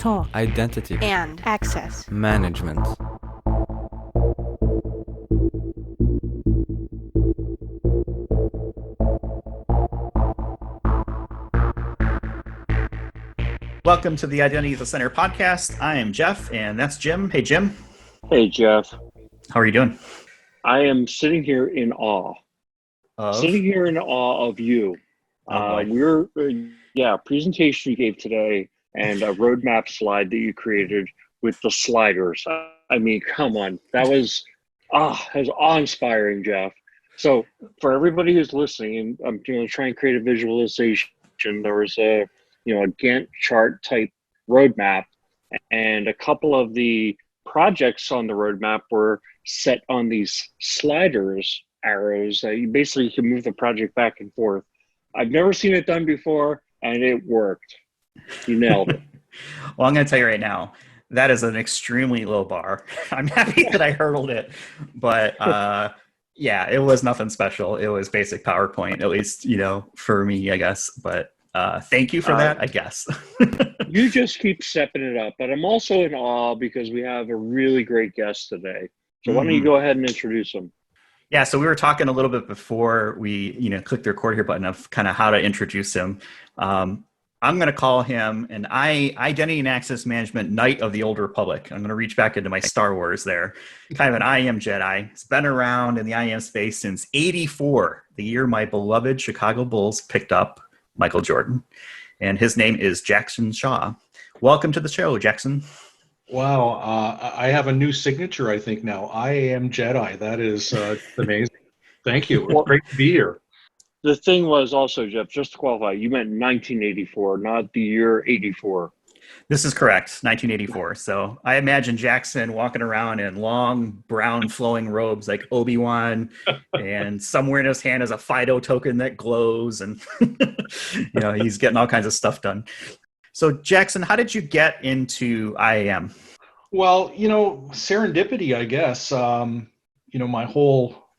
talk, identity, and access management. Welcome to the Identity at the Center podcast. I am Jeff, and that's Jim. Hey, Jim. Hey, Jeff. How are you doing? I am sitting here in awe. Sitting here in awe of you. Presentation you gave today and a roadmap slide that you created with the sliders. I mean, come on. That was awe-inspiring, Jeff. So for everybody who's listening, and I'm going to try and create a visualization. There was a Gantt chart type roadmap, and a couple of the projects on the roadmap were set on these sliders, arrows. You basically can move the project back and forth. I've never seen it done before, and it worked. You nailed it. Well, I'm going to tell you right now, that is an extremely low bar. I'm happy that I hurdled it, but it was nothing special. It was basic PowerPoint, at least, for me, I guess. But thank you for that, I guess. You just keep stepping it up. But I'm also in awe because we have a really great guest today. So why don't you go ahead and introduce him? Yeah, so we were talking a little bit before we, clicked the record here button of kind of how to introduce him. I'm going to call him an Identity and Access Management Knight of the Old Republic. I'm going to reach back into my Star Wars there. Kind of an IAM Jedi. He's been around in the IAM space since '84, the year my beloved Chicago Bulls picked up Michael Jordan. And his name is Jackson Shaw. Welcome to the show, Jackson. Wow, I have a new signature, I think, now. IAM Jedi. That is amazing. Thank you. It's great to be here. The thing was also, Jeff, just to qualify, you meant 1984, not the year 84. This is correct, 1984. So I imagine Jackson walking around in long, brown, flowing robes like Obi-Wan, and somewhere in his hand is a FIDO token that glows, and he's getting all kinds of stuff done. So Jackson, how did you get into IAM? Well, serendipity, I guess.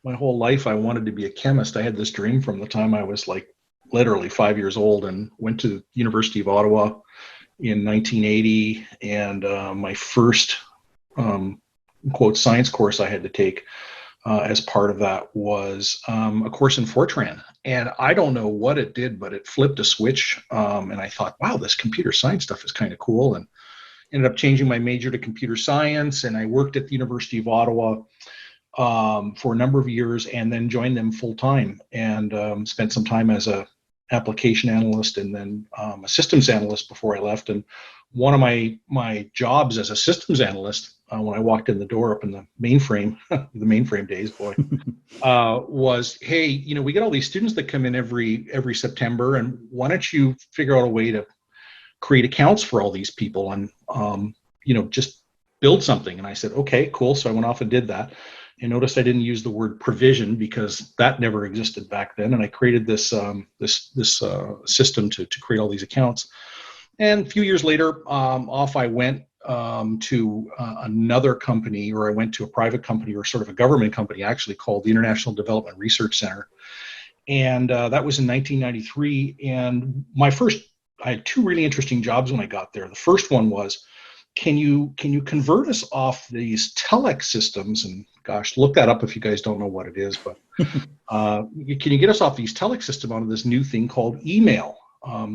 My whole life I wanted to be a chemist. I had this dream from the time I was like literally 5 years old, and went to the University of Ottawa in 1980. And my first quote science course I had to take as part of that was a course in Fortran. And I don't know what it did, but it flipped a switch. And I thought, wow, this computer science stuff is kind of cool. And ended up changing my major to computer science. And I worked at the University of Ottawa for a number of years, and then joined them full time, and spent some time as a application analyst, and then a systems analyst before I left. And one of my jobs as a systems analyst, when I walked in the door up in the mainframe, the mainframe days, boy, was, hey, we get all these students that come in every September, and why don't you figure out a way to create accounts for all these people, and just build something. And I said, okay, cool. So I went off and did that. And noticed I didn't use the word provision because that never existed back then. And I created this system to create all these accounts. And a few years later, off I went to another company, or I went to a private company, or sort of a government company actually, called the International Development Research Center. And that was in 1993. And I had two really interesting jobs when I got there. The first one was, can you convert us off these telex systems? And gosh, look that up if you guys don't know what it is. But can you get us off these telex system onto this new thing called email?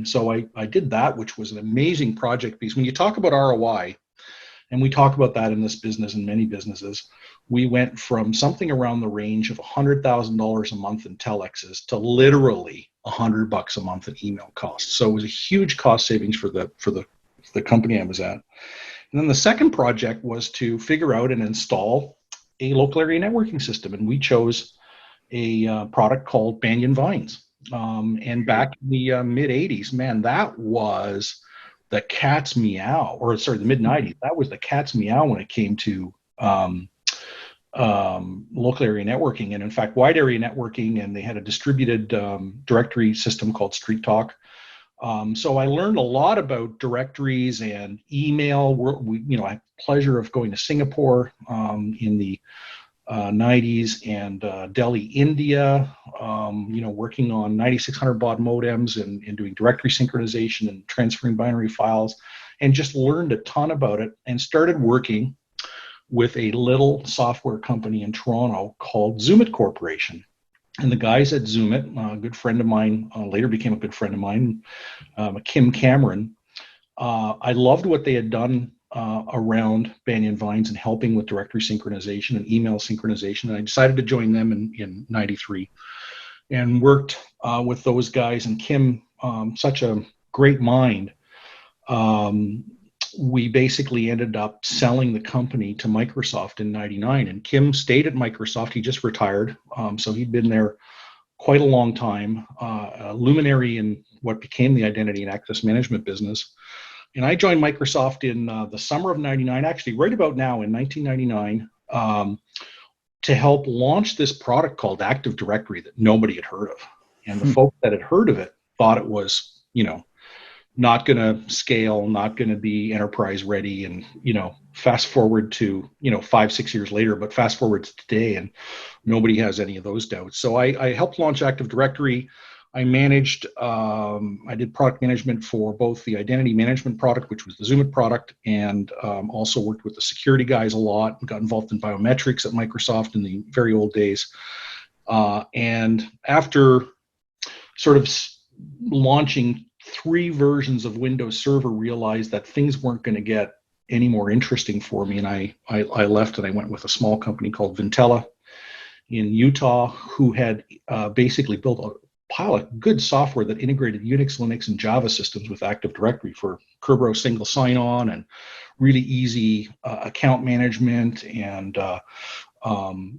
So I did that, which was an amazing project, because when you talk about ROI, and we talk about that in this business and many businesses, we went from something around the range of $100,000 a month in telexes to literally $100 a month in email costs. So it was a huge cost savings for the company I was at. And then the second project was to figure out and install a local area networking system. And we chose a product called Banyan Vines. And back in the mid 80s, man, that was the cat's meow, the mid 90s. That was the cat's meow when it came to local area networking. And in fact, wide area networking, and they had a distributed directory system called Street Talk. So I learned a lot about directories and email. I had the pleasure of going to Singapore in the 90s, and Delhi, India, working on 9600 baud modems and doing directory synchronization and transferring binary files. and just learned a ton about it and started working with a little software company in Toronto called Zoomit Corporation. And the guys at Zoomit, a good friend of mine, later became a good friend of mine, Kim Cameron. I loved what they had done around Banyan Vines and helping with directory synchronization and email synchronization. And I decided to join them in 93 and worked with those guys. And Kim, such a great mind, we basically ended up selling the company to Microsoft in 99. And Kim stayed at Microsoft. He just retired. So he'd been there quite a long time, a luminary in what became the identity and access management business. And I joined Microsoft in the summer of 99, actually right about now in 1999, to help launch this product called Active Directory that nobody had heard of. And the folks that had heard of it thought it was, not going to scale, not going to be enterprise ready. And, fast forward to, 5-6 years later, but fast forward to today, and nobody has any of those doubts. So I helped launch Active Directory. I managed, I did product management for both the identity management product, which was the Zoomit product, and also worked with the security guys a lot, and got involved in biometrics at Microsoft in the very old days. And after sort of launching 3 versions of Windows Server, realized that things weren't going to get any more interesting for me. And I left and I went with a small company called Vintella in Utah, who had basically built a pile of good software that integrated Unix, Linux, and Java systems with Active Directory for Kerberos single sign-on and really easy account management. And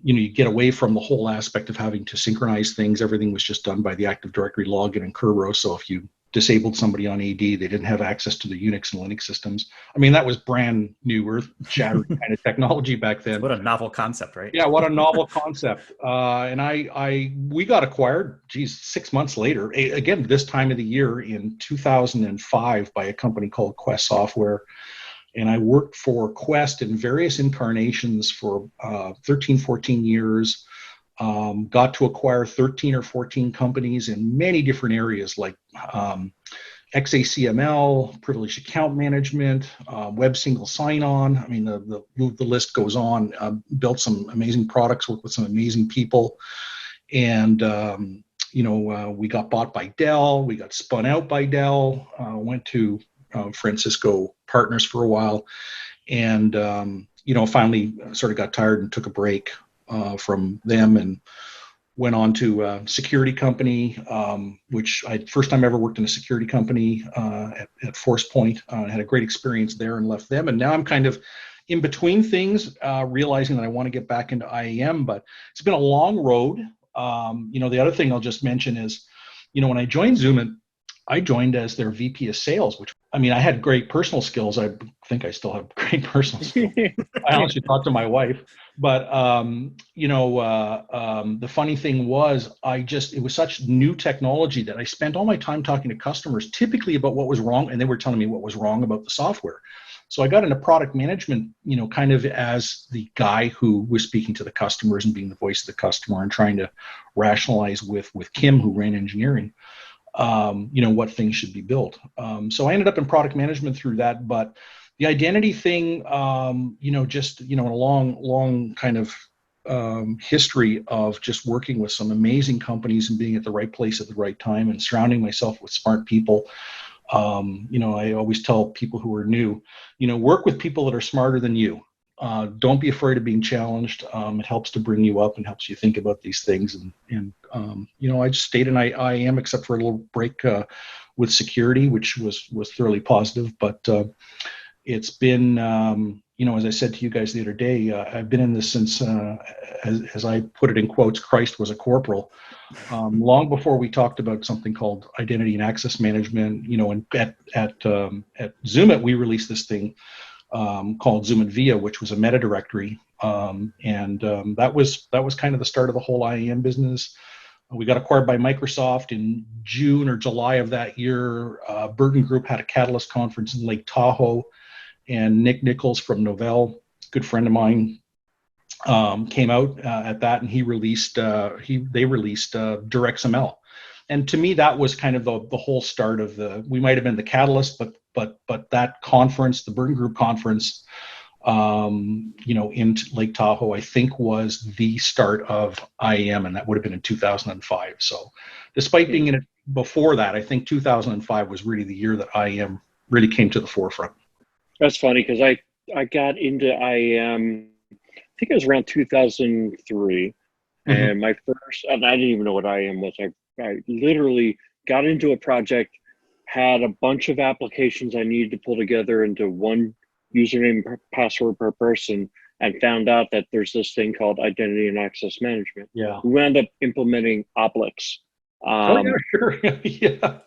you get away from the whole aspect of having to synchronize things. Everything was just done by the Active Directory login in Kerberos. So if you disabled somebody on AD, they didn't have access to the Unix and Linux systems. I mean, that was brand new, earth-shattering kind of technology back then. What a novel concept, right? Yeah, what a novel concept. And we got acquired, 6 months later, again, this time of the year in 2005 by a company called Quest Software. And I worked for Quest in various incarnations for 13, 14 years. Got to acquire 13 or 14 companies in many different areas like XACML, privileged account management, web single sign-on. I mean, the list goes on. Built some amazing products, worked with some amazing people. And, we got bought by Dell. We got spun out by Dell. Went to Francisco Partners for a while. And, finally sort of got tired and took a break from them and went on to a security company, which first time I ever worked in a security company at ForcePoint. I had a great experience there and left them. And now I'm kind of in between things, realizing that I want to get back into IAM, but it's been a long road. The other thing I'll just mention is, when I joined Zoomit, I joined as their VP of sales, I had great personal skills. I think I still have great personal skills. I honestly talked to my wife, but the funny thing was, it was such new technology that I spent all my time talking to customers, typically about what was wrong, and they were telling me what was wrong about the software. So I got into product management, kind of as the guy who was speaking to the customers and being the voice of the customer and trying to rationalize with Kim, who ran engineering, what things should be built. So I ended up in product management through that, but the identity thing, a long kind of history of just working with some amazing companies and being at the right place at the right time and surrounding myself with smart people. I always tell people who are new, work with people that are smarter than you. Don't be afraid of being challenged. It helps to bring you up and helps you think about these things. And I just stayed in IAM except for a little break with security, which was thoroughly positive. But it's been, as I said to you guys the other day, I've been in this since, as I put it in quotes, Christ was a corporal. Long before we talked about something called identity and access management, and at Zoomit, we released this thing called Zoomit Via, which was a meta directory. That was kind of the start of the whole IAM business. We got acquired by Microsoft in June or July of that year. Burton Group had a Catalyst conference in Lake Tahoe, and Nick Nichols from Novell, good friend of mine, came out at that, and they released DirectXML. And to me, that was kind of the whole start of we might have been the catalyst, but but that conference, the Burton Group conference, in Lake Tahoe, I think was the start of IAM, and that would have been in 2005. So despite being in it before that, I think 2005 was really the year that IAM really came to the forefront. That's funny because I got into IAM, I think it was around 2003. And my first, and I didn't even know what IAM was. I literally got into a project, had a bunch of applications I needed to pull together into one username password per person, and found out that there's this thing called identity and access management. Yeah. We wound up implementing Oblix. Sure. Yeah.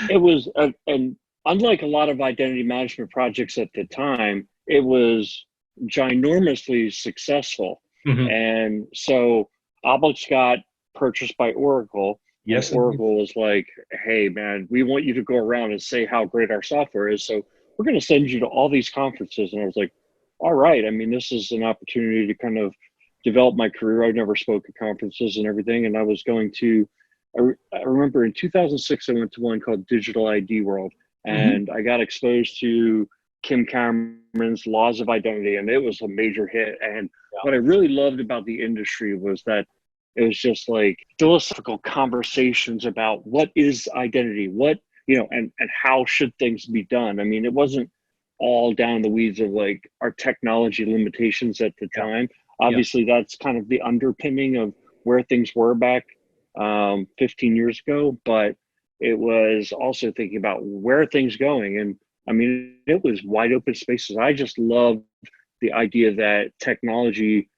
It was, and unlike a lot of identity management projects at the time, it was ginormously successful. And so Oblix got purchased by Oracle. Yes. Oracle was like, hey, man, we want you to go around and say how great our software is. So we're going to send you to all these conferences. And I was like, all right. I mean, this is an opportunity to kind of develop my career. I never spoke at conferences and everything. And I was going to, I remember in 2006, I went to one called Digital ID World. And I got exposed to Kim Cameron's Laws of Identity, and it was a major hit. And what I really loved about the industry was that it was just like philosophical conversations about what is identity, and how should things be done. I mean, it wasn't all down the weeds of like our technology limitations at the time. Obviously, that's kind of the underpinning of where things were back 15 years ago, but it was also thinking about where are things going. And I mean, it was wide open spaces. I just love the idea that technology,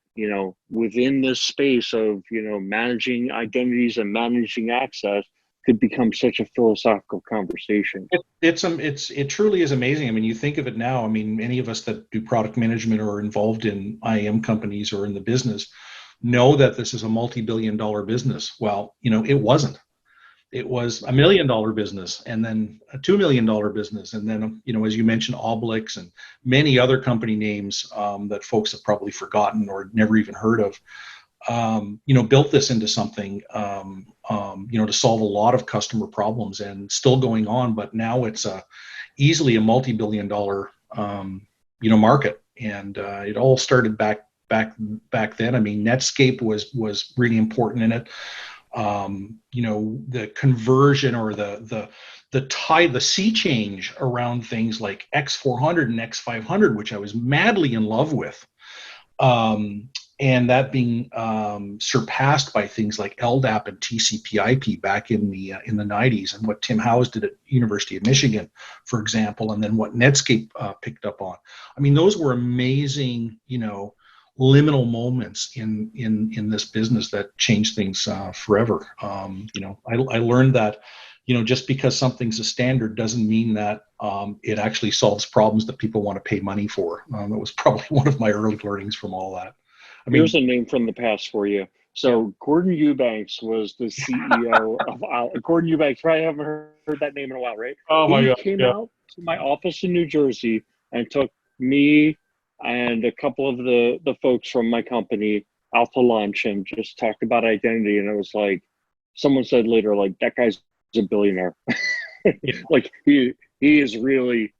within this space of, managing identities and managing access could become such a philosophical conversation. It truly is amazing. I mean, you think of it now. I mean, any of us that do product management or are involved in IAM companies or in the business know that this is a multi-billion-dollar business. Well, it wasn't. It was $1 million business, and then a $2 million business, and then as you mentioned, Oblix and many other company names that folks have probably forgotten or never even heard of. Built this into something to solve a lot of customer problems, and still going on. But now it's easily a multi-billion-dollar market, and it all started back then. I mean, Netscape was really important in it. The conversion or the sea change around things like X400 and X500, which I was madly in love with, and that being surpassed by things like LDAP and TCP/IP back in the 90s, and what Tim Howes did at University of Michigan, for example, and then what Netscape picked up on. I mean, those were amazing, liminal moments in this business that changed things forever. I learned that, just because something's a standard doesn't mean that it actually solves problems that people want to pay money for. That was probably one of my early learnings from all that. I mean, here's a name from the past for you. So Gordon Eubanks was the CEO of Gordon Eubanks. Probably haven't heard that name in a while, right? Oh my God! He came out to my office in New Jersey and took me and a couple of the folks from my company out to lunch and just talked about identity. And it was like, someone said later, like, that guy's a billionaire. Like he is really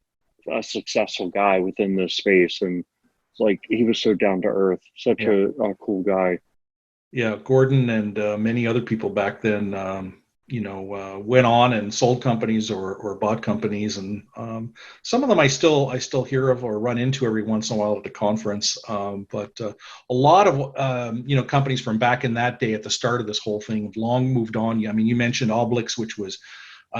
a successful guy within this space. And it's like, he was so down to earth, such a cool guy. Yeah. Gordon and many other people back then, went on and sold companies or bought companies, and some of them I still hear of or run into every once in a while at the conference. But a lot of companies from back in that day at the start of this whole thing have long moved on. I mean, you mentioned Oblix, which was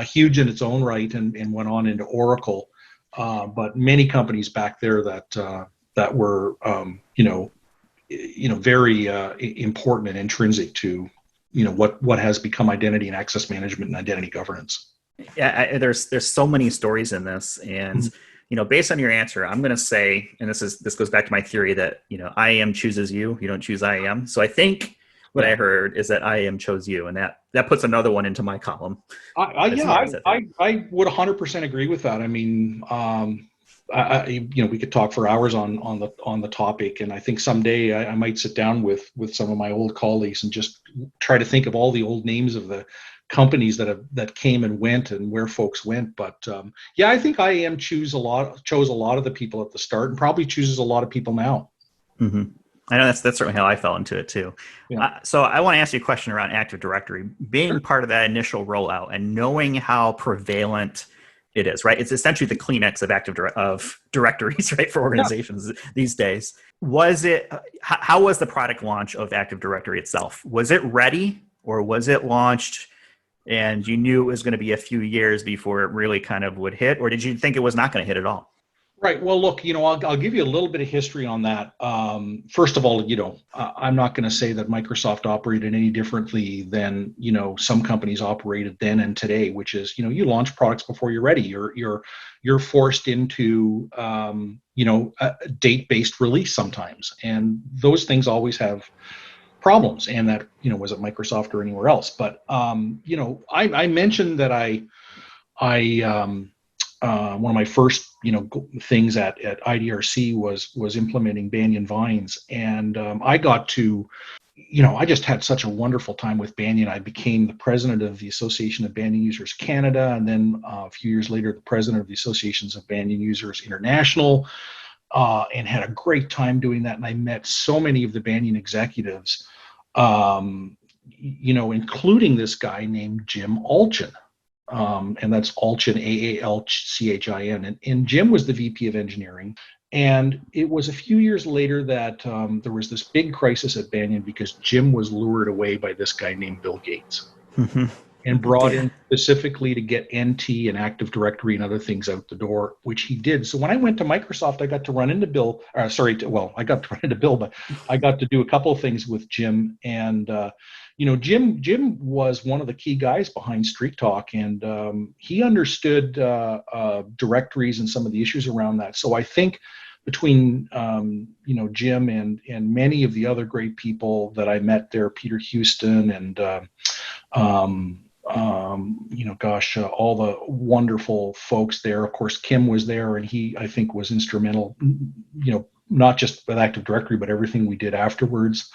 huge in its own right, and went on into Oracle. But many companies back there that were very important and intrinsic to what has become identity and access management and identity governance. Yeah, there's so many stories in this, and based on your answer, I'm going to say, and this goes back to my theory that IAM chooses you don't choose IAM. So I think what I heard is that IAM chose you, and that puts another one into my column. I would 100% agree with that. I mean, we could talk for hours on the topic, and I think someday I might sit down with some of my old colleagues and just try to think of all the old names of the companies that came and went and where folks went. But yeah, I think IAM chose a lot of the people at the start, and probably chooses a lot of people now. Mm-hmm. I know that's certainly how I fell into it too. Yeah. So I want to ask you a question around Active Directory. Being part of that initial rollout and knowing how prevalent it is, right? It's essentially the Kleenex of directories, right, for organizations these days. Was it? How was the product launch of Active Directory itself? Was it ready, or was it launched and you knew it was going to be a few years before it really kind of would hit, or did you think it was not going to hit at all? Right. Well, look, I'll give you a little bit of history on that. First of all, I'm not going to say that Microsoft operated any differently than, some companies operated then and today, which is, you launch products before you're ready. You're forced into, a date-based release sometimes, and those things always have problems. And that, was it Microsoft or anywhere else? But, I mentioned that one of my first, things at IDRC was implementing Banyan Vines, and I got to, I just had such a wonderful time with Banyan. I became the president of the Association of Banyan Users Canada, and then a few years later, the president of the Associations of Banyan Users International, and had a great time doing that. And I met so many of the Banyan executives, including this guy named Jim Alchin. And that's Alchin, Aalchin. And Jim was the VP of engineering. And it was a few years later that there was this big crisis at Banyan because Jim was lured away by this guy named Bill Gates and brought in specifically to get NT and Active Directory and other things out the door, which he did. So when I went to Microsoft, I got to run into Bill. I got to run into Bill, but I got to do a couple of things with Jim. And Jim was one of the key guys behind Street Talk, and he understood directories and some of the issues around that. So I think between Jim and many of the other great people that I met there, Peter Houston and all the wonderful folks there. Of course, Kim was there, and he, I think, was instrumental, not just with Active Directory, but everything we did afterwards.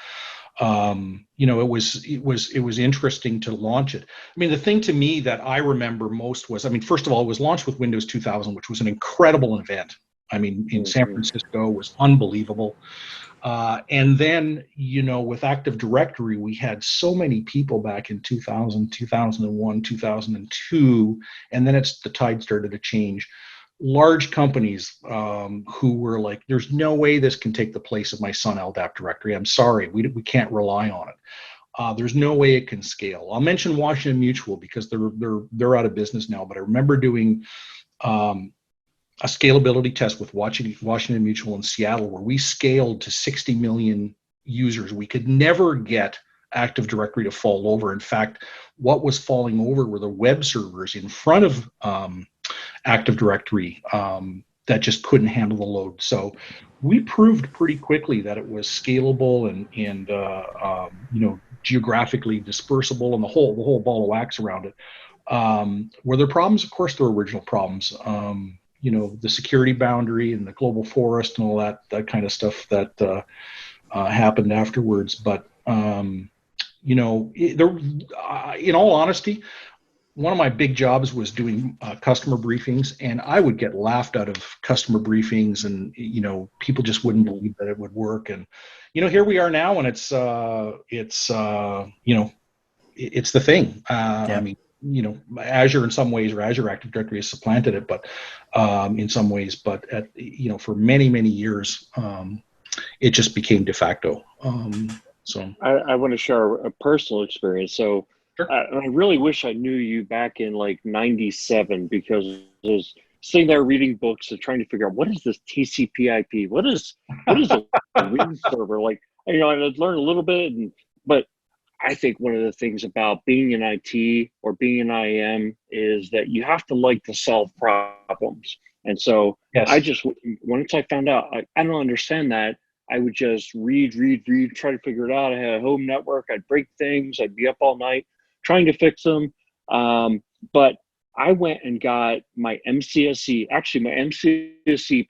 It was interesting to launch it. I mean, the thing to me that I remember most was, first of all, it was launched with Windows 2000, which was an incredible event. In San Francisco, was unbelievable. And then, with Active Directory, we had so many people back in 2000, 2001, 2002, and then the tide started to change. Large companies who were like, there's no way this can take the place of my Sun LDAP directory. I'm sorry, we can't rely on it. There's no way it can scale. I'll mention Washington Mutual because they're out of business now, but I remember doing a scalability test with Washington Mutual in Seattle, where we scaled to 60 million users. We could never get Active Directory to fall over. In fact, what was falling over were the web servers in front of Active Directory that just couldn't handle the load. So we proved pretty quickly that it was scalable and geographically dispersible, and the whole ball of wax around it. Were there problems? Of course, there were original problems. The security boundary and the global forest and all that kind of stuff that happened afterwards. But in all honesty, one of my big jobs was doing customer briefings, and I would get laughed out of customer briefings, and people just wouldn't believe that it would work. And here we are now, and it's the thing. Azure in some ways, or Azure Active Directory has supplanted it, but in some ways, but for many, many years, it just became de facto. So I want to share a personal experience. So sure. I really wish I knew you back in like 97, because I was sitting there reading books and trying to figure out, what is this TCP/IP? What is a Win server? Like, and I'd learn a little bit, but I think one of the things about being in IT or being in IAM is that you have to like to solve problems. And so yes. Once I found out, I don't understand that, I would just read, try to figure it out. I had a home network. I'd break things. I'd be up all night trying to fix them. But I went and got my MCSE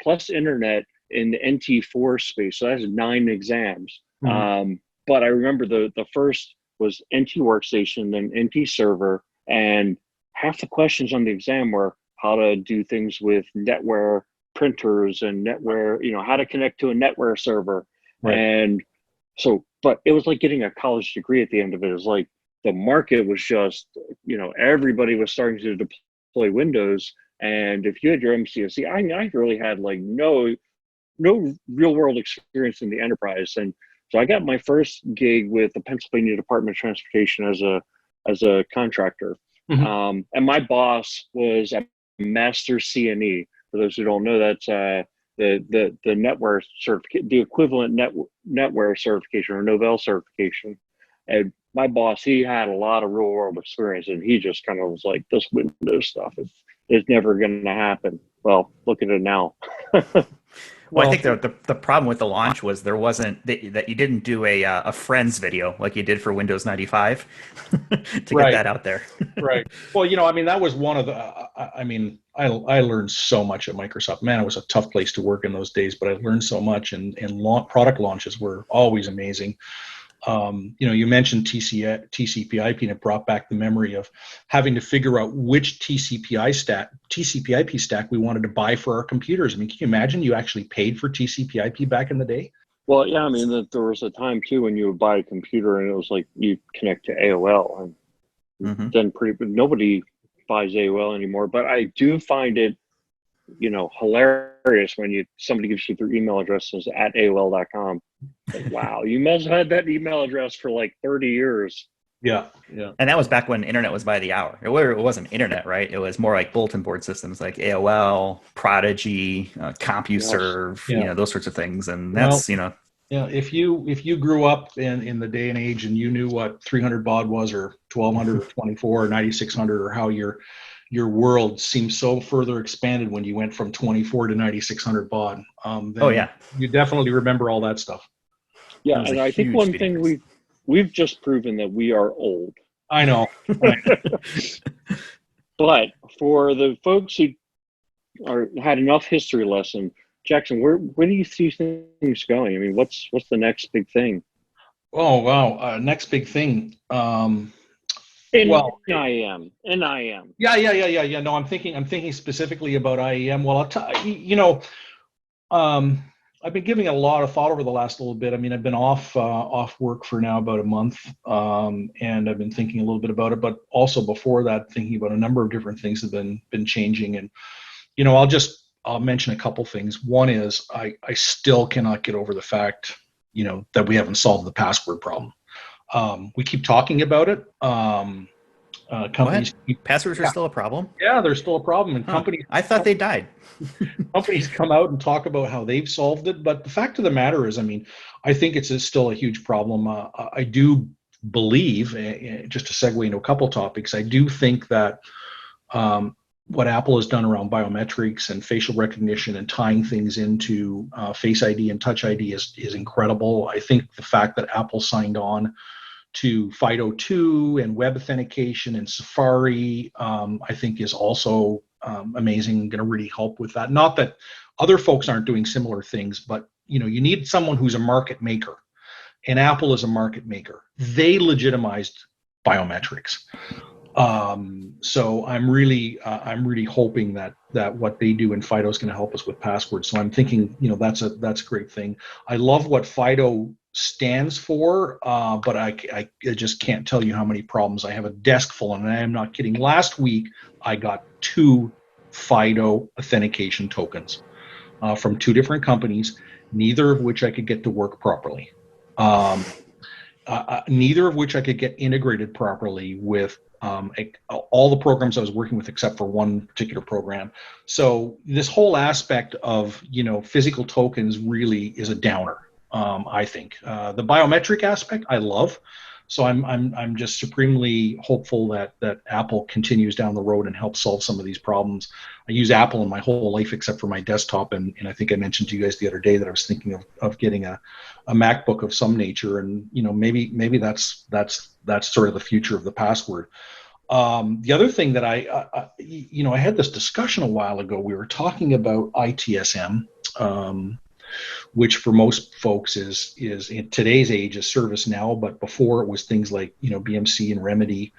plus internet in the NT4 space. So that's 9 exams. Mm-hmm. But I remember the first was NT Workstation, then NT Server, And half the questions on the exam were how to do things with NetWare printers and NetWare, how to connect to a NetWare server. Right. And so, but it was like getting a college degree at the end of it. It was like the market was just, everybody was starting to deploy Windows. And if you had your MCSE, I really had like no real world experience in the enterprise. And so I got my first gig with the Pennsylvania Department of Transportation as a contractor. Mm-hmm. And my boss was a master CNE. For those who don't know, that's the NetWare certificate, the equivalent NetWare certification or Novell certification. And my boss, he had a lot of real world experience, and he just kind of was like, "This Windows stuff is never going to happen." Well, look at it now. Well, I think the problem with the launch was there wasn't that you didn't do a Friends video like you did for Windows 95 to get that out there. Right. Well, that was one of the. I learned so much at Microsoft. Man, it was a tough place to work in those days, but I learned so much, and product launches were always amazing. You mentioned TCP/IP, and it brought back the memory of having to figure out which TCP/IP stack we wanted to buy for our computers. I mean, can you imagine you actually paid for TCP/IP back in the day? Well, yeah, there was a time too when you would buy a computer and it was like you connect to AOL, and then nobody buys AOL anymore. But I do find it, hilarious when somebody gives you their email addresses at AOL.com. Like, wow, you must have had that email address for like 30 years. Yeah. And that was back when internet was by the hour. It wasn't internet, right? It was more like bulletin board systems like AOL, Prodigy, CompuServe, those sorts of things. And that's, if you grew up in the day and age and you knew what 300 baud was, or 1200 or 24 or 9600, or how your world seems so further expanded when you went from 24 to 9600 baud. You definitely remember all that stuff. Yeah, and I think one thing we've just proven that we are old. I know. But for the folks who had enough history lesson, Jackson, where do you see things going? I mean, what's the next big thing? Oh wow, next big thing. IAM. Yeah. No, I'm thinking specifically about IAM. Well, I've been giving a lot of thought over the last little bit. I mean, I've been off work for now about a month, and I've been thinking a little bit about it. But also before that, thinking about a number of different things that have been changing. And I'll mention a couple things. One is I still cannot get over the fact that we haven't solved the password problem. We keep talking about it. Companies passwords are still a problem. Yeah, they're still a problem, and companies. I thought they died. Companies come out and talk about how they've solved it, but the fact of the matter is, I think it's still a huge problem. I do believe, just to segue into a couple topics, I do think that what Apple has done around biometrics and facial recognition and tying things into Face ID and Touch ID is incredible. I think the fact that Apple signed on to FIDO2 and web authentication and Safari, I think is also amazing, going to really help with that. Not that other folks aren't doing similar things, but you need someone who's a market maker, and Apple is a market maker. They legitimized biometrics. So I'm really hoping that what they do in FIDO is going to help us with passwords. So I'm thinking, that's a great thing. I love what FIDO stands for, but I just can't tell you how many problems. I have a desk full, and I am not kidding. Last week, I got 2 FIDO authentication tokens from 2 different companies, neither of which I could get to work properly. Neither of which I could get integrated properly with all the programs I was working with, except for one particular program. So this whole aspect of physical tokens really is a downer. I think the biometric aspect I love. So I'm just supremely hopeful that Apple continues down the road and helps solve some of these problems. I use Apple in my whole life except for my desktop, and I think I mentioned to you guys the other day that I was thinking of getting a MacBook of some nature, and maybe that's sort of the future of the password. The other thing that I had this discussion a while ago. We were talking about ITSM. Which for most folks is in today's age is ServiceNow, but before it was things like BMC and Remedy.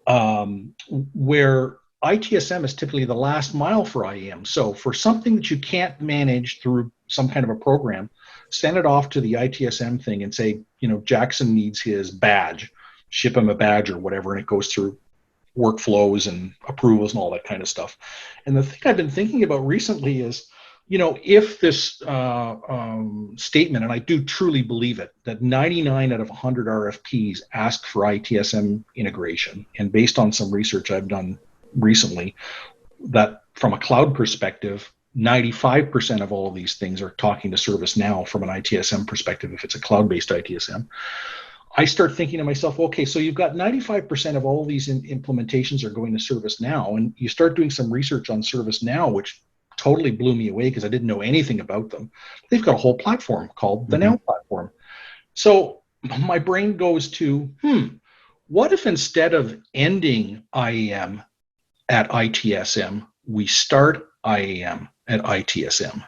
where ITSM is typically the last mile for IAM. So for something that you can't manage through some kind of a program, send it off to the ITSM thing and say, Jackson needs his badge, ship him a badge or whatever, and it goes through workflows and approvals and all that kind of stuff. And the thing I've been thinking about recently is, if this statement, and I do truly believe it, that 99 out of 100 RFPs ask for ITSM integration, and based on some research I've done recently, that from a cloud perspective, 95% of all of these things are talking to ServiceNow from an ITSM perspective if it's a cloud-based ITSM. I start thinking to myself, okay, so you've got 95% of all of these implementations are going to ServiceNow, and you start doing some research on ServiceNow, which totally blew me away because I didn't know anything about them. They've got a whole platform called the Now Platform. So my brain goes to, what if instead of ending IAM at ITSM, we start IAM at ITSM?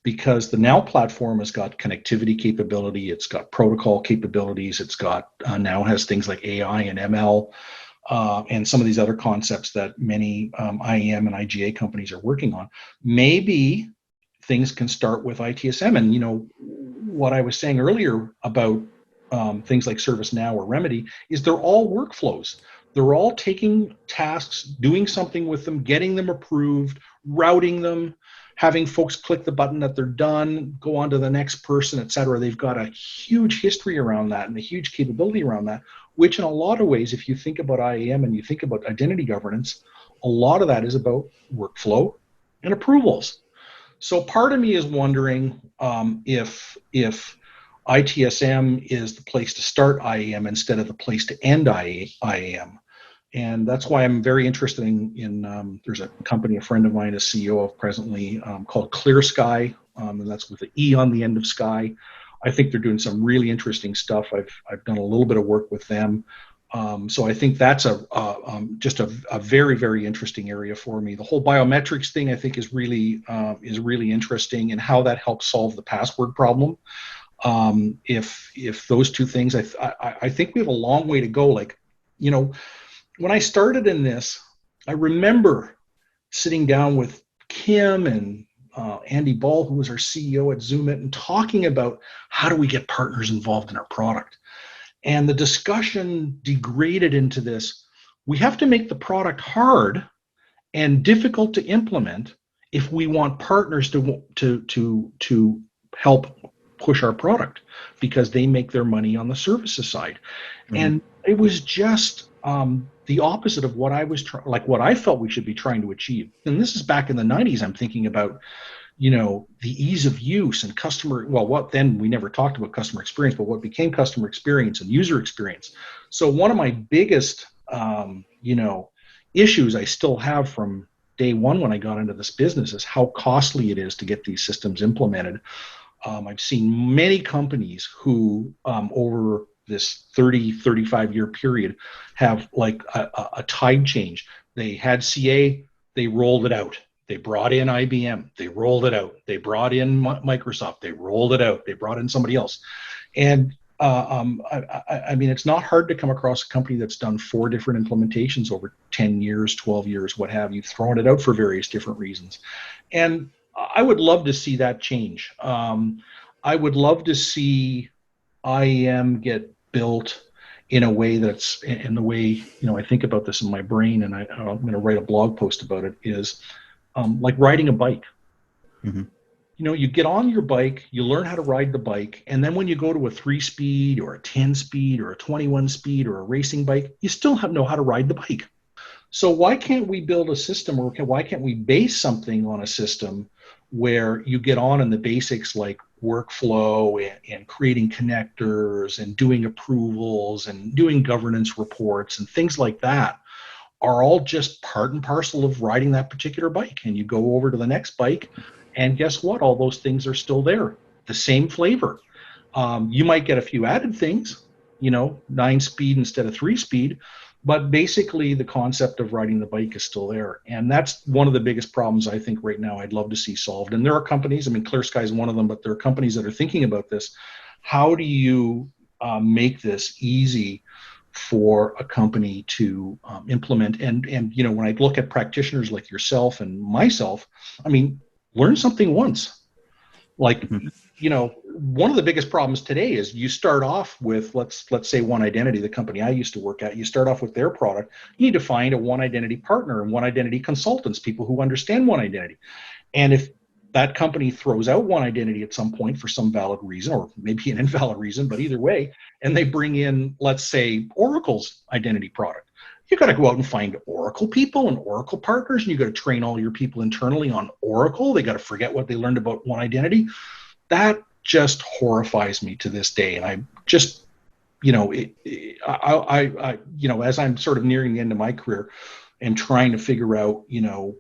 Because the Now Platform has got connectivity capability, it's got protocol capabilities, it's got now has things like AI and ML, and some of these other concepts that many IAM and IGA companies are working on. Maybe things can start with ITSM. And what I was saying earlier about things like ServiceNow or Remedy is they're all workflows. They're all taking tasks, doing something with them, getting them approved, routing them, having folks click the button that they're done, go on to the next person, et cetera. They've got a huge history around that and a huge capability around that, which in a lot of ways, if you think about IAM and you think about identity governance, a lot of that is about workflow and approvals. So part of me is wondering if ITSM is the place to start IAM instead of the place to end IAM. And that's why I'm very interested in there's a company a friend of mine is CEO of presently called Clear Sky, and that's with an E on the end of sky. I think they're doing some really interesting stuff. I've done a little bit of work with them. So I think that's just a very, very interesting area for me. The whole biometrics thing I think is really interesting, and how that helps solve the password problem. If those two things, I think we have a long way to go. When I started in this, I remember sitting down with Kim and Andy Ball, who was our CEO at Zoomit, and talking about how do we get partners involved in our product. And the discussion degraded into this: we have to make the product hard and difficult to implement if we want partners to help push our product, because they make their money on the services side. And it was just the opposite of what I was what I felt we should be trying to achieve. And this is back in the 90s. I'm thinking about, the ease of use and what then we never talked about customer experience, but what became customer experience and user experience. So one of my biggest, issues I still have from day one when I got into this business is how costly it is to get these systems implemented. I've seen many companies who over this 35 year period have a tide change. They had CA, they rolled it out. They brought in IBM, they rolled it out. They brought in Microsoft, they rolled it out. They brought in somebody else. And I mean, it's not hard to come across a company that's done 4 different implementations over 10 years, 12 years, what have you, throwing it out for various different reasons. And I would love to see that change. I would love to see IAM get built in a way that's, in the way, I think about this in my brain, and I'm going to write a blog post about it, is like riding a bike. You get on your bike, you learn how to ride the bike, and then when you go to a 3-speed or a 10-speed or a 21-speed or a racing bike, you still know how to ride the bike. So why can't we build a system, or why can't we base something on a system where you get on in the basics like workflow and creating connectors and doing approvals and doing governance reports and things like that are all just part and parcel of riding that particular bike. And you go over to the next bike, and guess what? All those things are still there, the same flavor. You might get a few added things, 9-speed instead of 3-speed, but basically the concept of riding the bike is still there. And that's one of the biggest problems I think right now I'd love to see solved. And there are companies, Clear Sky is one of them, but there are companies that are thinking about this. How do you make this easy for a company to implement. And when I look at practitioners like yourself and myself, I mean, learn something once. Like, one of the biggest problems today is you start off with, let's say One Identity, the company I used to work at. You start off with their product. You need to find a One Identity partner and One Identity consultants, people who understand One Identity. And if that company throws out One Identity at some point for some valid reason, or maybe an invalid reason, but either way, and they bring in, let's say, Oracle's identity product, you got to go out and find Oracle people and Oracle partners, and you got to train all your people internally on Oracle. They got to forget what they learned about One Identity. That just horrifies me to this day. And I just, as I'm sort of nearing the end of my career, and trying to figure out,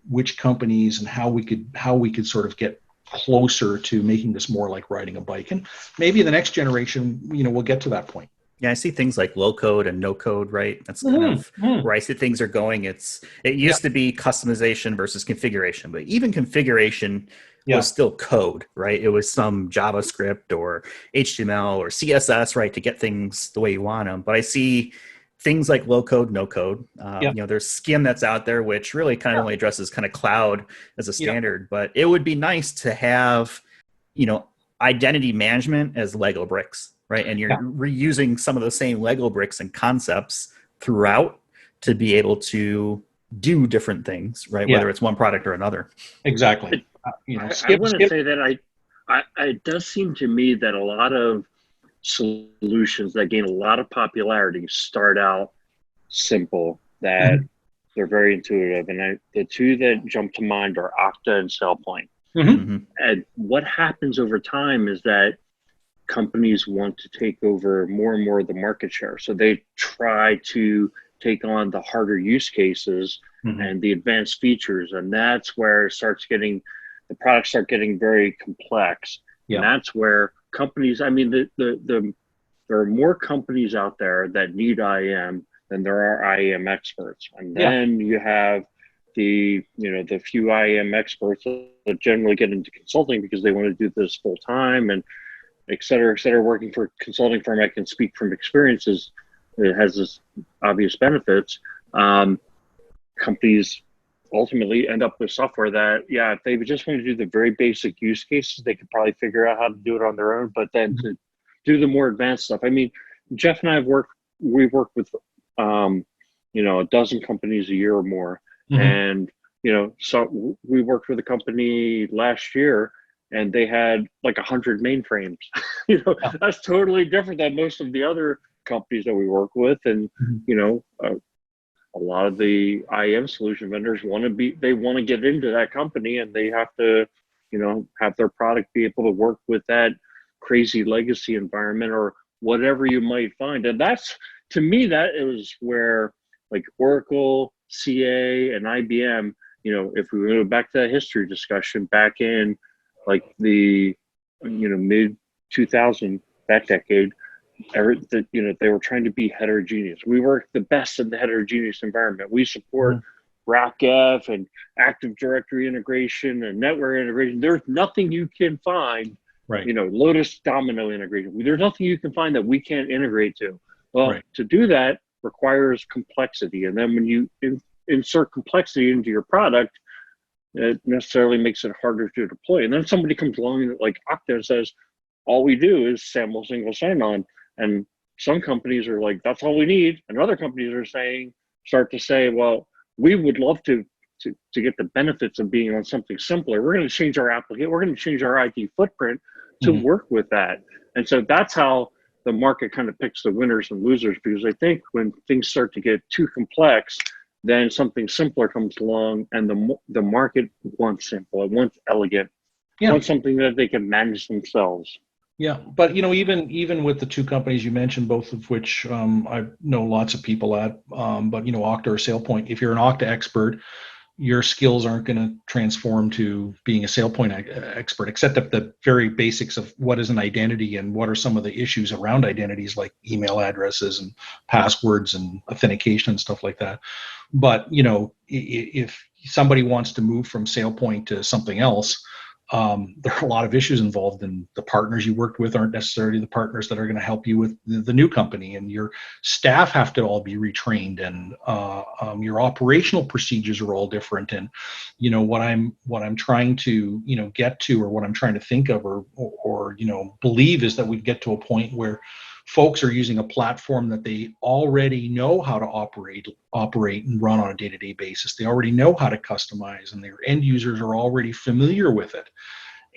which companies and how we could sort of get closer to making this more like riding a bike. And maybe the next generation, we'll get to that point. Yeah, I see things like low code and no code, right? That's kind of where I see things are going. It used to be customization versus configuration, but even configuration was still code, right? It was some JavaScript or HTML or CSS, right, to get things the way you want them. But I see things like low code, no code. There's Skim that's out there, which really kind of only addresses kind of cloud as a standard. But it would be nice to have, identity management as Lego bricks, right? And you're reusing some of the same Lego bricks and concepts throughout to be able to do different things, right? Whether it's one product or another. Exactly. I want to say that it does seem to me that a lot of solutions that gain a lot of popularity start out simple, that they're very intuitive. And the two that jump to mind are Okta and SailPoint. And what happens over time is that companies want to take over more and more of the market share. So they try to take on the harder use cases and the advanced features. And that's where the products start getting very complex. And that's where companies, there are more companies out there that need IAM than there are IAM experts. And then you have the few IAM experts that generally get into consulting because they want to do this full time and et cetera, working for a consulting firm. I can speak from experiences. It has this obvious benefits. Companies ultimately end up with software that, if they just want to do the very basic use cases, they could probably figure out how to do it on their own. But then to do the more advanced stuff, Jeff and I we've worked with, a dozen companies a year or more. And, so we worked with a company last year and they had like 100 mainframes. That's totally different than most of the other companies that we work with. And, a lot of the IAM solution vendors want to get into that company, and they have to, have their product be able to work with that crazy legacy environment or whatever you might find. And that's, to me, that is where like Oracle, CA, and IBM, if we go back to that history discussion back in like the, mid 2000, that decade, they were trying to be heterogeneous. We were the best in the heterogeneous environment. We support RACF and Active Directory integration and network integration. There's nothing you can find, Lotus Domino integration. There's nothing you can find that we can't integrate to. Well, to do that requires complexity. And then when you insert complexity into your product, it necessarily makes it harder to deploy. And then somebody comes along like Okta and says, all we do is SAML single sign-on. And some companies are like, that's all we need. And other companies are start to say, well, we would love to get the benefits of being on something simpler. We're going to change our application. We're going to change our IT footprint to work with that. And so that's how the market kind of picks the winners and losers, because I think when things start to get too complex, then something simpler comes along, and the market wants simple. It wants elegant. It wants something that they can manage themselves. Yeah, but even with the two companies you mentioned, both of which I know lots of people at, but Okta or SailPoint, if you're an Okta expert, your skills aren't going to transform to being a SailPoint expert, except at the very basics of what is an identity and what are some of the issues around identities, like email addresses and passwords and authentication and stuff like that. But if somebody wants to move from SailPoint to something else, there are a lot of issues involved, and the partners you worked with aren't necessarily the partners that are going to help you with the new company, and your staff have to all be retrained, and your operational procedures are all different. And what I'm trying to get to, or what I'm trying to think of, or believe, is that we get to a point where folks are using a platform that they already know how to operate and run on a day-to-day basis. They already know how to customize, and their end users are already familiar with it.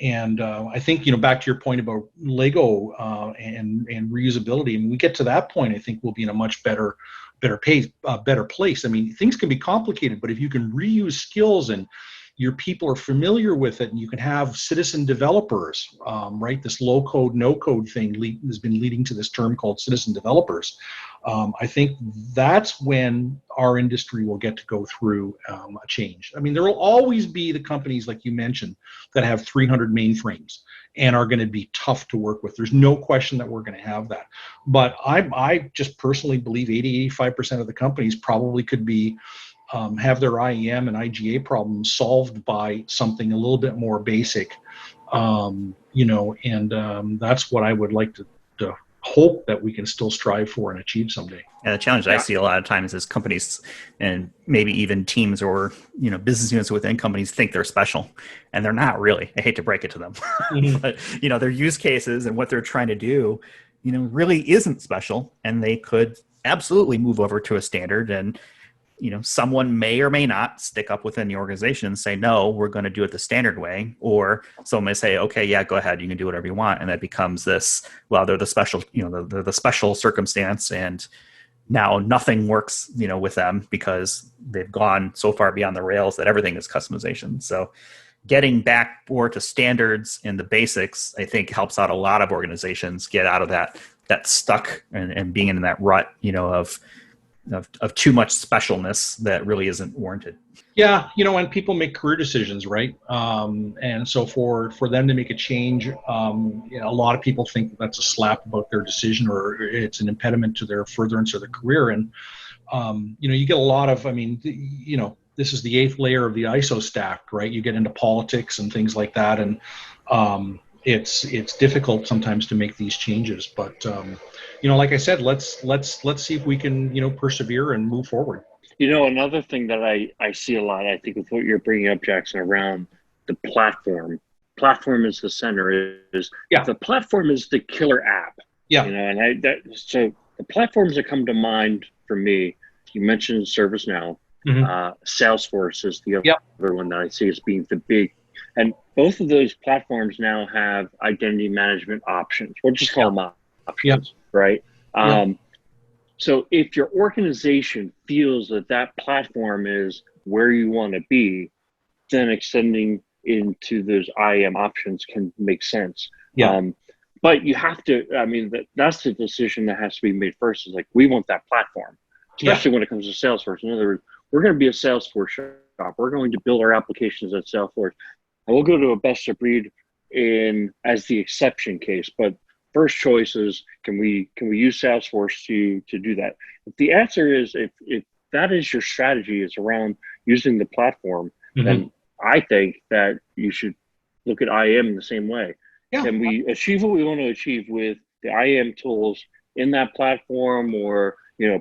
And I think, back to your point about Lego and reusability, and we get to that point, I think we'll be in a much better place. I mean, things can be complicated, but if you can reuse skills and your people are familiar with it, and you can have citizen developers, right? This low code, no code thing has been leading to this term called citizen developers. I think that's when our industry will get to go through a change. I mean, there will always be the companies, like you mentioned, that have 300 mainframes and are going to be tough to work with. There's no question that we're going to have that. But I just personally believe 85% of the companies probably could be have their IAM and IGA problems solved by something a little bit more basic, and that's what I would like to hope that we can still strive for and achieve someday. Yeah, the challenge I see a lot of times is companies, and maybe even teams or business units within companies, think they're special, and they're not really. I hate to break it to them, but their use cases and what they're trying to do, really isn't special, and they could absolutely move over to a standard. And someone may or may not stick up within the organization and say, no, we're going to do it the standard way. Or someone may say, okay, yeah, go ahead, you can do whatever you want. And that becomes this, well, they're the special, they're the special circumstance. And now nothing works, with them because they've gone so far beyond the rails that everything is customization. So getting back more to standards and the basics, I think, helps out a lot of organizations get out of that stuck and being in that rut, of too much specialness that really isn't warranted. Yeah, and people make career decisions, right? And so for them to make a change, a lot of people think that's a slap about their decision, or it's an impediment to their furtherance of their career. And you get a lot of, this is the 8th layer of the ISO stack, right? You get into politics and things like that, and it's difficult sometimes to make these changes. But like I said, let's see if we can persevere and move forward. Another thing that I see a lot, I think, with what you're bringing up, Jackson, around the platform. Platform is the center. The platform is the killer app. Yeah. So the platforms that come to mind for me, you mentioned ServiceNow. Salesforce is the other one that I see as being the big. And both of those platforms now have identity management options. We'll just call them options, right? So if your organization feels that platform is where you want to be, then extending into those IAM options can make sense. But you have to, that's the decision that has to be made first, is like, we want that platform, especially when it comes to Salesforce. In other words, we're going to be a Salesforce shop. We're going to build our applications at Salesforce. And we'll go to a best of breed as the exception case. But first choice is, can we use Salesforce to do that? If the answer is, if that is your strategy, is around using the platform, then I think that you should look at IAM in the same way. Can we achieve what we want to achieve with the IAM tools in that platform, or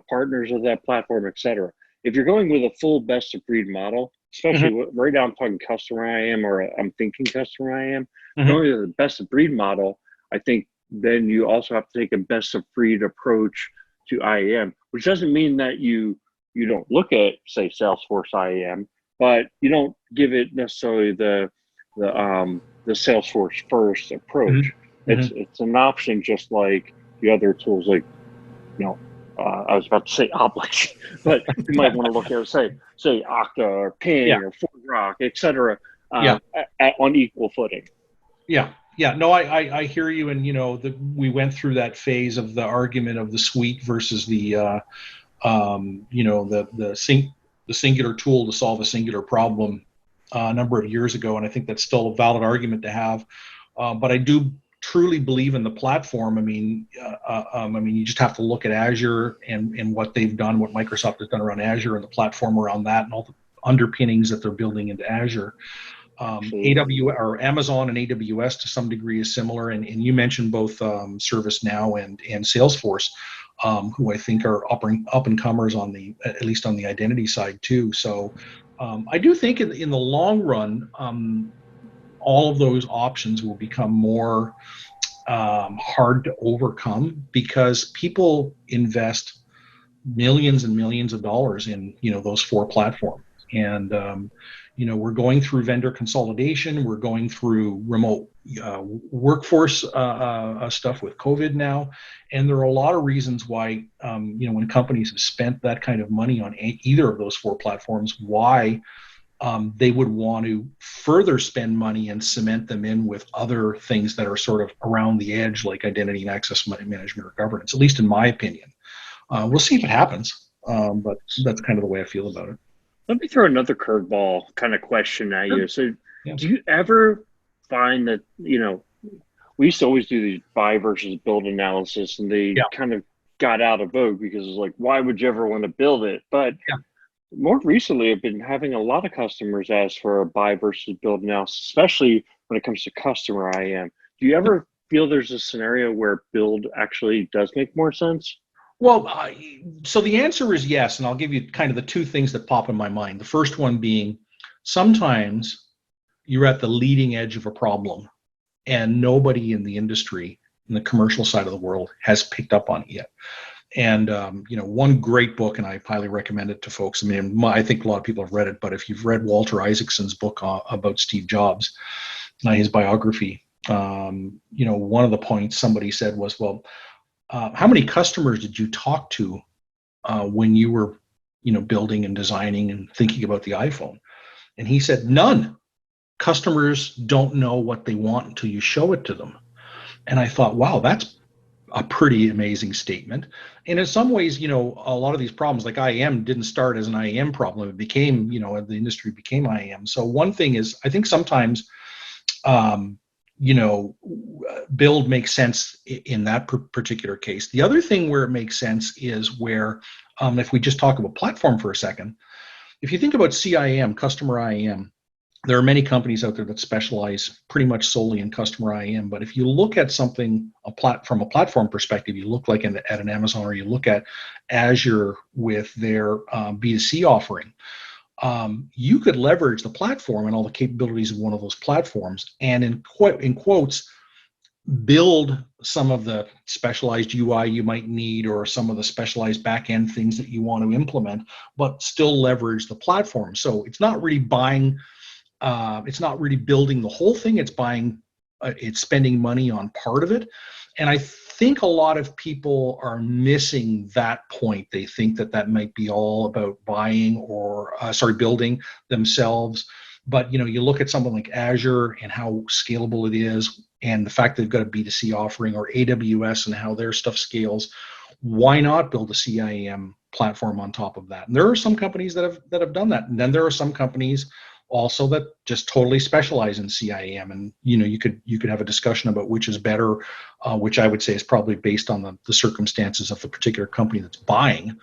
partners of that platform, et cetera? If you're going with a full best of breed model, especially right now I'm talking customer IAM, or I'm thinking customer IAM, going with the best of breed model, I think then you also have to take a best of breed approach to IAM, which doesn't mean that you don't look at, say, Salesforce IAM, but you don't give it necessarily the Salesforce first approach. It's an option, just like the other tools, like I was about to say Obelisk, but you might want to look at, say Okta or Ping or FortRock, et cetera, on equal footing. No, I hear you. And we went through that phase of the argument of the suite versus the singular tool to solve a singular problem a number of years ago, and I think that's still a valid argument to have. But I do truly believe in the platform. You just have to look at Azure and what they've done, what Microsoft has done around Azure and the platform around that, and all the underpinnings that they're building into Azure. AWS or Amazon and AWS to some degree is similar, and you mentioned both ServiceNow and Salesforce, who I think are up and comers on the, at least on the identity side too. So I do think in the long run, all of those options will become more hard to overcome because people invest millions and millions of dollars in those four platforms, and we're going through vendor consolidation, we're going through remote workforce stuff with COVID now, and there are a lot of reasons why when companies have spent that kind of money on either of those four platforms, why they would want to further spend money and cement them in with other things that are sort of around the edge, like identity and access management or governance, at least in my opinion. We'll see if it happens, but that's kind of the way I feel about it. Let me throw another curveball kind of question at you. So Yeah. do you ever find that, we used to always do these buy versus build analysis, and they kind of got out of vogue because it's like, why would you ever want to build it? But more recently, I've been having a lot of customers ask for a buy versus build analysis, especially when it comes to customer IAM. Do you ever feel there's a scenario where build actually does make more sense? Well, so the answer is yes, and I'll give you kind of the two things that pop in my mind. The first one being, sometimes you're at the leading edge of a problem, and nobody in the industry, in the commercial side of the world, has picked up on it yet. And one great book, and I highly recommend it to folks. I mean, I think a lot of people have read it, but if you've read Walter Isaacson's book about Steve Jobs, his biography, one of the points somebody said was, well, how many customers did you talk to when you were, building and designing and thinking about the iPhone? And he said, none. Customers don't know what they want until you show it to them. And I thought, wow, that's a pretty amazing statement. And in some ways, a lot of these problems, like IAM, didn't start as an IAM problem. It became, the industry became IAM. So one thing is, I think sometimes, build makes sense in that particular case. The other thing where it makes sense is where, if we just talk about platform for a second, if you think about CIAM, customer IAM, there are many companies out there that specialize pretty much solely in customer IAM. But if you look at something from a platform perspective, you look like at an Amazon, or you look at Azure with their B2C offering, you could leverage the platform and all the capabilities of one of those platforms, and in quotes, build some of the specialized UI you might need, or some of the specialized back-end things that you want to implement, but still leverage the platform. So it's not really buying, it's not really building the whole thing. It's buying, it's spending money on part of it. And I think a lot of people are missing that point. They think that might be all about buying or building themselves. But you look at something like Azure and how scalable it is, and the fact that they've got a B2C offering, or AWS and how their stuff scales. Why not build a CIAM platform on top of that? And there are some companies that have done that, and then there are some companies also that just totally specialize in CIAM. And you could have a discussion about which is better, which I would say is probably based on the circumstances of the particular company that's buying.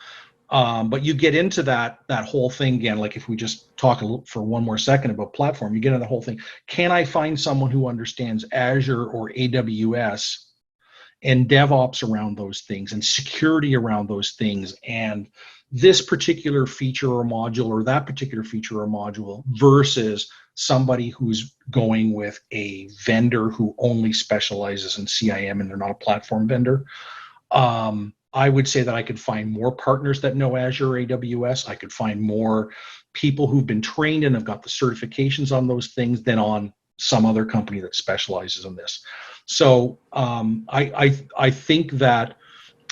But you get into that whole thing again, like if we just talk for one more second about platform, you get into the whole thing. Can I find someone who understands Azure or AWS and DevOps around those things, and security around those things, and this particular feature or module, or that particular feature or module, versus somebody who's going with a vendor who only specializes in CIAM and they're not a platform vendor? I would say that I could find more partners that know Azure or AWS. I could find more people who've been trained and have got the certifications on those things than on some other company that specializes in this. So I think that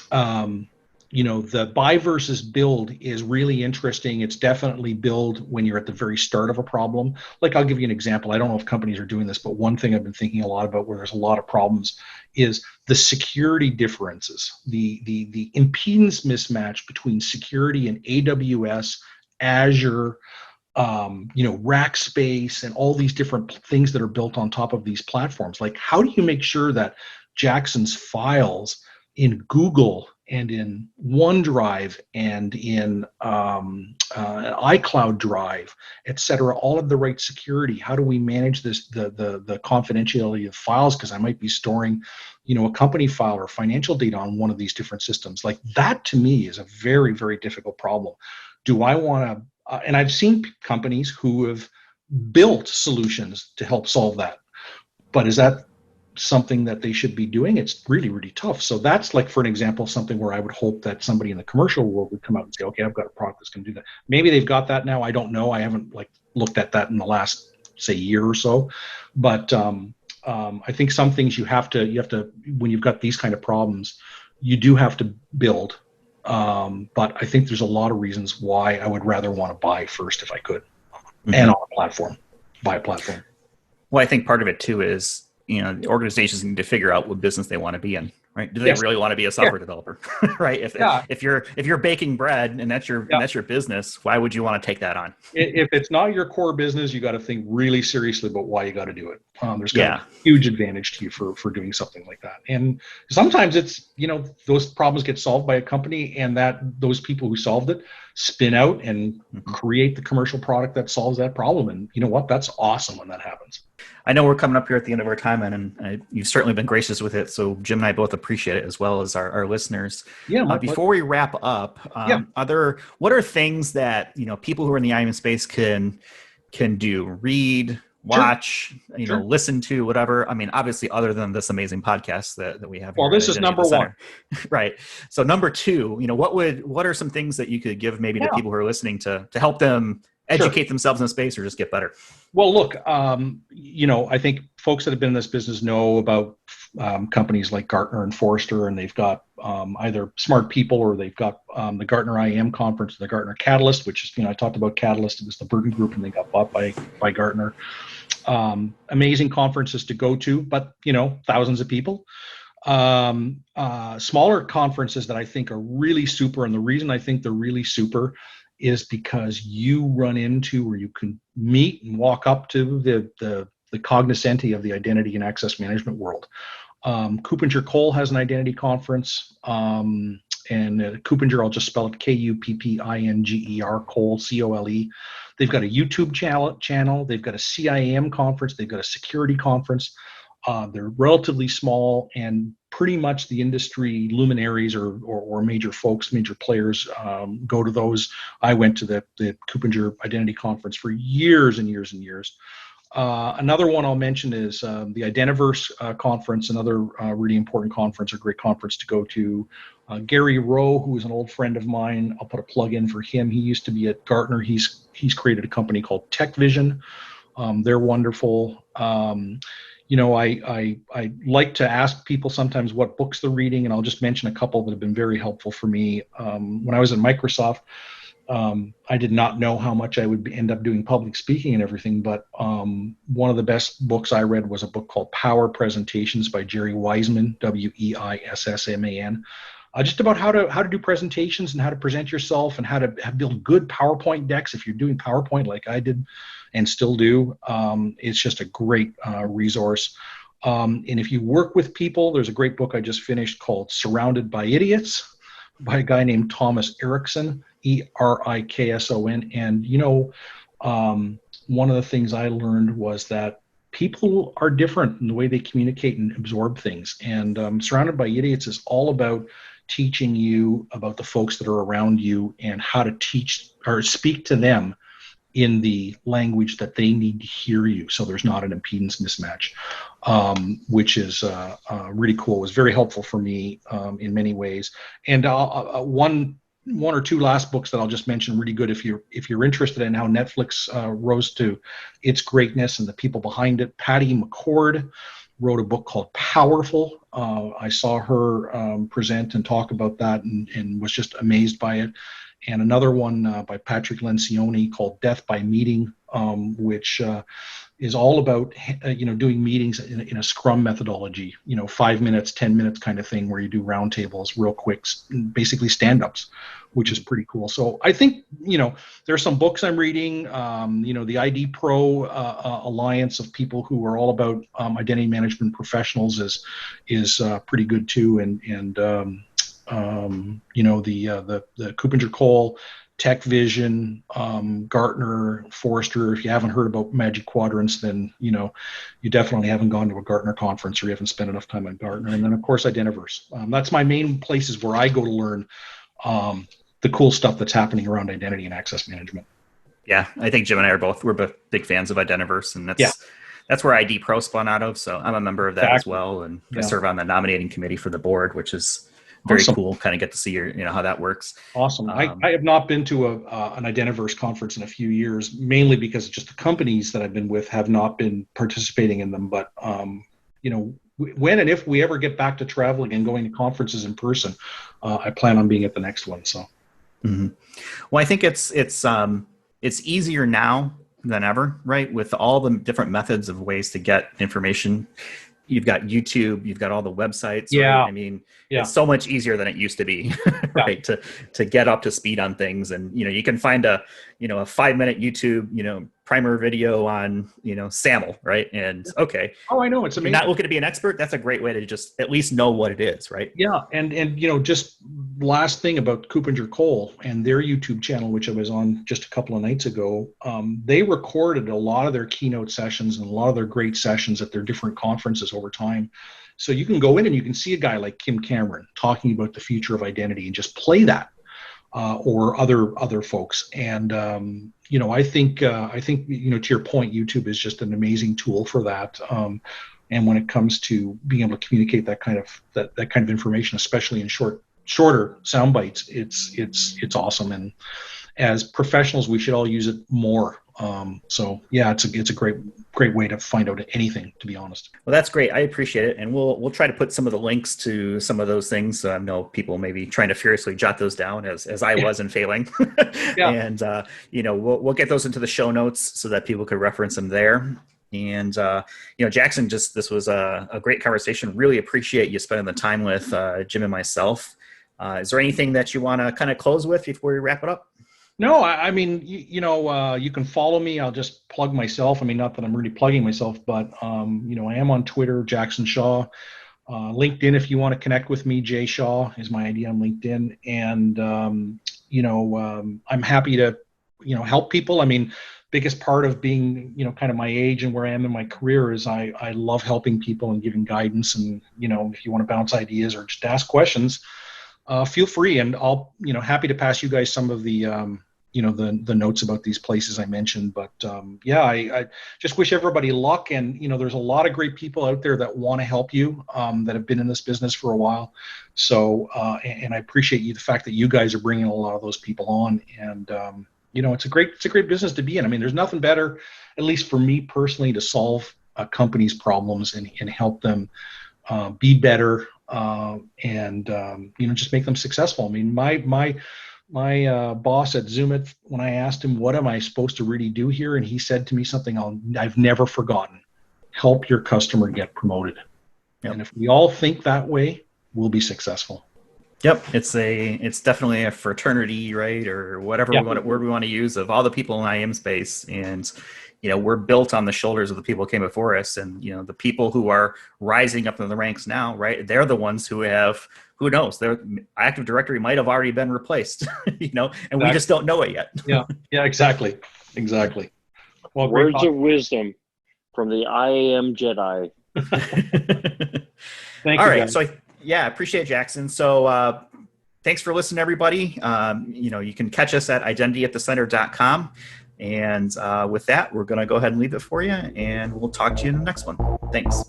the buy versus build is really interesting. It's definitely build when you're at the very start of a problem. Like, I'll give you an example. I don't know if companies are doing this, but one thing I've been thinking a lot about where there's a lot of problems is the security differences, the impedance mismatch between security in AWS, Azure, rack space, and all these different things that are built on top of these platforms. Like, how do you make sure that Jackson's files in Google and in OneDrive and in iCloud drive, et cetera, all of the right security. How do we manage this, the confidentiality of files? Because I might be storing, a company file or financial data on one of these different systems. Like that to me is a very, very difficult problem. Do I want to, and I've seen companies who have built solutions to help solve that. But is that something that they should be doing? It's really, really tough. So that's like, for an example, something where I would hope that somebody in the commercial world would come out and say, okay, I've got a product that's going to do that. Maybe they've got that now. I don't know. I haven't looked at that in the last, say, year or so. But I think some things you have to, when you've got these kind of problems, you do have to build. But I think there's a lot of reasons why I would rather want to buy first if I could, and on a platform, buy a platform. Well, I think part of it too is, the organizations need to figure out what business they want to be in, right? Do they really want to be a software developer, right? If you're baking bread and that's your business, why would you want to take that on? If it's not your core business, you got to think really seriously about why you got to do it. There's got a huge advantage to you for doing something like that. And sometimes it's, those problems get solved by a company, and that those people who solved it spin out and create the commercial product that solves that problem. And you know what? That's awesome when that happens. I know we're coming up here at the end of our time, and you've certainly been gracious with it. So Jim and I both appreciate it, as well as our listeners. Yeah. Before we wrap up, what are things that people who are in the IAM space can do? Read, watch, listen to, whatever. I mean, obviously, other than this amazing podcast that we have. Well, this is number one, right? So number two, what are some things that you could give maybe to people who are listening to help them educate themselves in the space or just get better? Well, look, I think folks that have been in this business know about companies like Gartner and Forrester, and they've got either smart people, or they've got the Gartner IAM conference, the Gartner Catalyst, which is, I talked about Catalyst. It was the Burton Group, and they got bought by Gartner. Amazing conferences to go to, but, thousands of people. Smaller conferences that I think are really super, and the reason I think they're really super is because you run into, or you can meet and walk up to the cognoscenti of the identity and access management world. Kuppinger Cole has an identity conference, and Kuppinger, I'll just spell it Kuppinger, Cole, COLE. They've got a YouTube channel. They've got a CIAM conference. They've got a security conference. They're relatively small, and pretty much the industry luminaries or major folks, major players go to those. I went to the Kuppinger Identity Conference for years and years and years. Another one I'll mention is the Identiverse Conference, another really important conference, or great conference to go to. Gary Rowe, who is an old friend of mine, I'll put a plug in for him. He used to be at Gartner. He's created a company called TechVision. They're wonderful. I like to ask people sometimes what books they're reading, and I'll just mention a couple that have been very helpful for me. When I was at Microsoft, I did not know how much I would end up doing public speaking and everything, but one of the best books I read was a book called Power Presentations by Jerry Wiseman, Wissman. Just about how to do presentations and how to present yourself and how to build good PowerPoint decks if you're doing PowerPoint like I did and still do. It's just a great resource. And if you work with people, there's a great book I just finished called Surrounded by Idiots by a guy named Thomas Erikson, Erikson. And, one of the things I learned was that people are different in the way they communicate and absorb things. And Surrounded by Idiots is all about teaching you about the folks that are around you and how to teach or speak to them in the language that they need to hear you, so there's not an impedance mismatch, which is really cool. It was very helpful for me in many ways. And one or two last books that I'll just mention really good if you're interested in how Netflix rose to its greatness and the people behind it. Patty McCord wrote a book called Powerful. I saw her present and talk about that and was just amazed by it. And another one by Patrick Lencioni called Death by Meeting, which is all about doing meetings in a Scrum methodology, 5 minutes, 10 minutes kind of thing, where you do roundtables real quick, basically stand-ups, which is pretty cool. So I think there's some books I'm reading. The ID Pro Alliance of people who are all about identity management professionals is pretty good too, and the Kuppinger Cole Tech Vision, Gartner, Forrester. If you haven't heard about Magic Quadrants, then you definitely haven't gone to a Gartner conference, or you haven't spent enough time on Gartner. And then of course Identiverse. That's my main places where I go to learn the cool stuff that's happening around identity and access management. Yeah, I think Jim and I we're both big fans of Identiverse, and that's where ID Pro spun out of. So I'm a member of that as well, and I serve on the nominating committee for the board, which is very cool. Kind of get to see how that works. Awesome. I have not been to an Identiverse conference in a few years, mainly because just the companies that I've been with have not been participating in them. But when and if we ever get back to traveling and going to conferences in person, I plan on being at the next one. So, well, I think it's easier now than ever, right? With all the different methods of ways to get information. You've got YouTube, you've got all the websites. Yeah. Right? I mean, it's so much easier than it used to be, right? To get up to speed on things. And, you can find a 5-minute YouTube, primer video on, SAML, right? And okay. Oh, I know. It's amazing. You're not looking to be an expert. That's a great way to just at least know what it is, right? Yeah. And just last thing about Coopinger Cole and their YouTube channel, which I was on just a couple of nights ago, they recorded a lot of their keynote sessions and a lot of their great sessions at their different conferences over time. So you can go in and you can see a guy like Kim Cameron talking about the future of identity and just play that, or other folks. And I think to your point, YouTube is just an amazing tool for that. And when it comes to being able to communicate that kind of information, especially in shorter sound bites, it's awesome. And as professionals, we should all use it more. It's a great way to find out anything, to be honest. Well, that's great. I appreciate it. And we'll try to put some of the links to some of those things. I know people may be trying to furiously jot those down as I was and failing. And, we'll get those into the show notes so that people could reference them there. And, Jackson, this was a great conversation. Really appreciate you spending the time with Jim and myself. Is there anything that you want to kind of close with before we wrap it up? No, I mean, you can follow me. I'll just plug myself. I mean, not that I'm really plugging myself, but, I am on Twitter, Jackson Shaw. LinkedIn, if you want to connect with me, Jay Shaw is my ID on LinkedIn. And, I'm happy to, help people. I mean, biggest part of being, kind of my age and where I am in my career is I love helping people and giving guidance. And, if you want to bounce ideas or just ask questions, feel free. And I'll, happy to pass you guys some of the, the notes about these places I mentioned. But I just wish everybody luck. And, there's a lot of great people out there that want to help you, that have been in this business for a while. So, and I appreciate the fact that you guys are bringing a lot of those people on. And, it's a great business to be in. I mean, there's nothing better, at least for me personally, to solve a company's problems and help them be better, and just make them successful. I mean, my boss at Zoomit, when I asked him, what am I supposed to really do here? And he said to me something I've never forgotten: help your customer get promoted. Yep. And if we all think that way, we'll be successful. Yep. It's definitely a fraternity, right? Or whatever word we want to use, of all the people in IAM space. And, we're built on the shoulders of the people who came before us. And, the people who are rising up in the ranks now, right? They're the ones who have, who knows, their Active Directory might have already been replaced, and exactly. We just don't know it yet. Yeah, exactly. Well, words of wisdom from the IAM Jedi. Thank you. All right. Guys. So I appreciate it, Jackson. So thanks for listening, everybody. You can catch us at identityatthecenter.com. And with that, we're going to go ahead and leave it for you, and we'll talk to you in the next one. Thanks.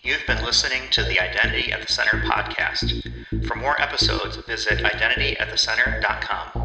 You've been listening to the Identity at the Center podcast. For more episodes, visit identityatthecenter.com.